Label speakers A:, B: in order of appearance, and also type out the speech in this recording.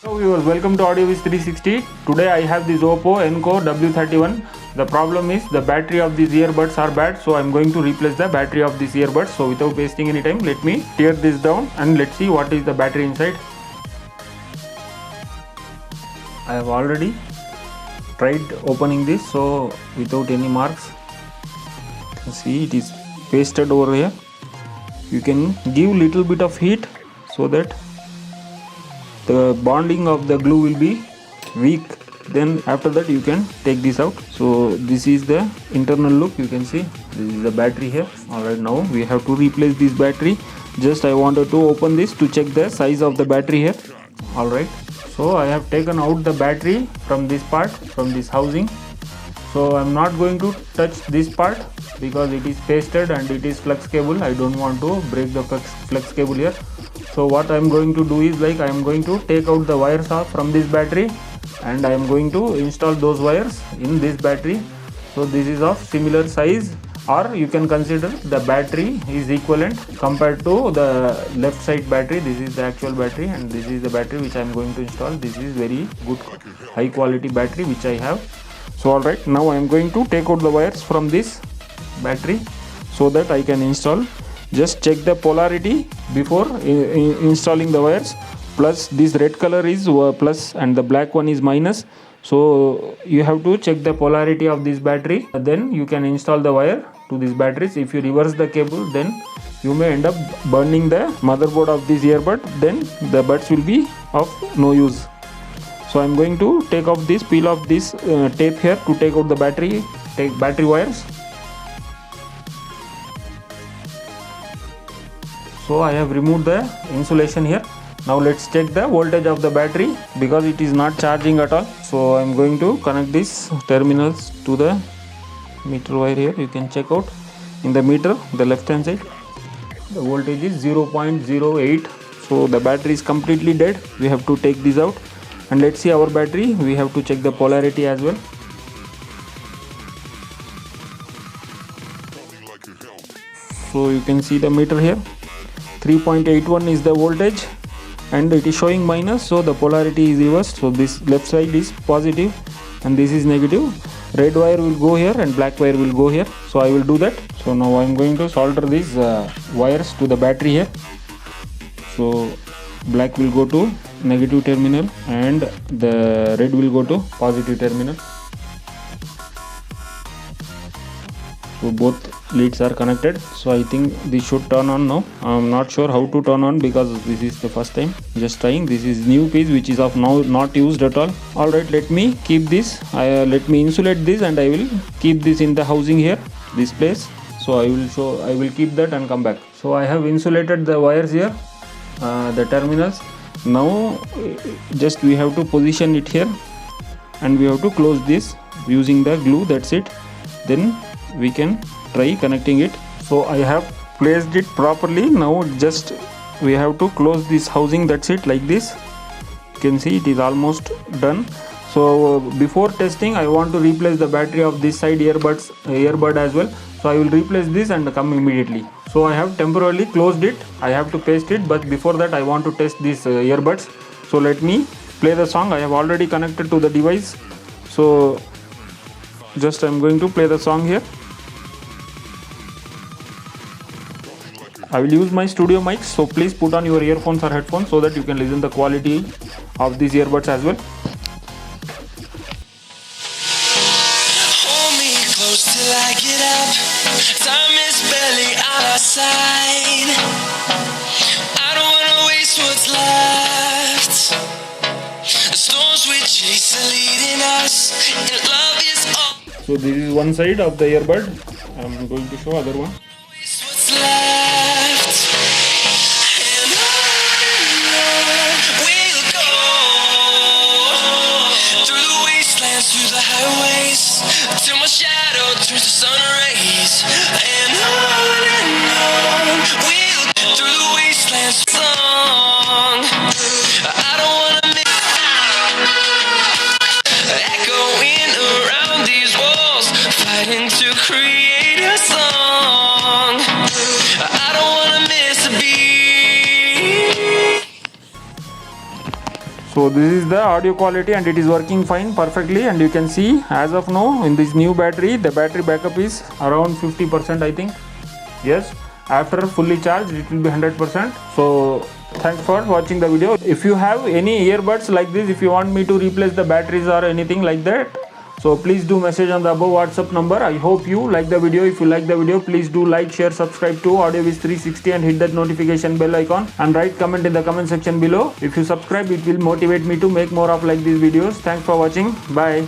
A: Hello viewers, welcome to AudioViz 360. Today I have this OPPO Enco W31. The problem is the battery of these earbuds are bad, so I am going to replace the battery of these earbuds. So without wasting any time, let me tear this down and let's see what is the battery inside. I have already tried opening this, so without any marks. You can see it is pasted over here. You can give little bit of heat so that the bonding of the glue will be weak. Then after that you can take this out. So this is the internal look. You can see this is the battery here. Alright, now we have to replace this battery. Just I wanted to open this to check the size of the battery here. Alright, so I have taken out the battery from this part, from this housing. So I'm not going to touch this part because it is pasted and it is flux cable. I don't want to break the flux cable here. So what I am going to do is, like, I am going to take out the wires off from this battery and I am going to install those wires in this battery. So this is of similar size, or you can consider the battery is equivalent compared to the left side battery. This is the actual battery and this is the battery which I am going to install. This is very good high quality battery which I have. So alright, now I am going to take out the wires from this battery so that I can install. Just check the polarity before installing the wires. Plus this red color is plus and the black one is minus. So you have to check the polarity of this battery. Then you can install the wire to these batteries. If you reverse the cable, then you may end up burning the motherboard of this earbud. Then the buds will be of no use. So I'm going to take off this, peel off this tape here to take out the battery wires. So I have removed the insulation here. Now let's check the voltage of the battery because it is not charging at all. So I'm going to connect these terminals to the meter wire here. You can check out in the meter, the left hand side. The voltage is 0.08. So the battery is completely dead. We have to take this out. And let's see our battery. We have to check the polarity as well. So you can see the meter here. 3.81 is the voltage and it is showing minus, so the polarity is reversed. So this left side is positive and this is negative. Red wire will go here and black wire will go here. So I will do that. So now I am going to solder these wires to the battery here. So black will go to negative terminal and the red will go to positive terminal. So both leads are connected. So I think this should turn on now. I'm not sure how to turn on because this is the first time just trying. This is new piece which is of now not used at all. Alright, let me keep this. Let me insulate this and I will keep this in the housing here, this place. So I will keep that and come back. So I have insulated the wires here, the terminals. Now just we have to position it here and we have to close this using the glue. That's it. Then we can try connecting it. So I have placed it properly. Now just we have to close this housing. That's it, like this. You can see it is almost done. So before testing, I want to replace the battery of this side earbud as well. So I will replace this and come immediately. So I have temporarily closed it. I have to paste it, but before that I want to test these earbuds. So let me play the song. I have already connected to the device. So just I'm going to play the song here. I will use my studio mics, so please put on your earphones or headphones so that you can listen the quality of these earbuds as well.
B: Hold me close till I get up. Time is barely on our side. I don't wanna waste what's left. The storms we chase are leading us, and love is all.
A: So this is one side of the earbud. I am going to show other one.
B: What's left, and on we'll go through the wastelands, through the highways, till my shadow turns to sun rays, and on we'll go through the wastelands. Song, I don't wanna miss, echoing around these walls, fighting to create a song.
A: So this is the audio quality and it is working fine perfectly, and you can see as of now in this new battery the battery backup is around 50%, I think. Yes, after fully charged it will be 100%. So thanks for watching the video. If you have any earbuds like this, if you want me to replace the batteries or anything like that, so please do message on the above WhatsApp number. I hope you like the video. If you like the video, please do like, share, subscribe to AudioViz360 and hit that notification bell icon and write comment in the comment section below. If you subscribe, it will motivate me to make more of like these videos. Thanks for watching. Bye.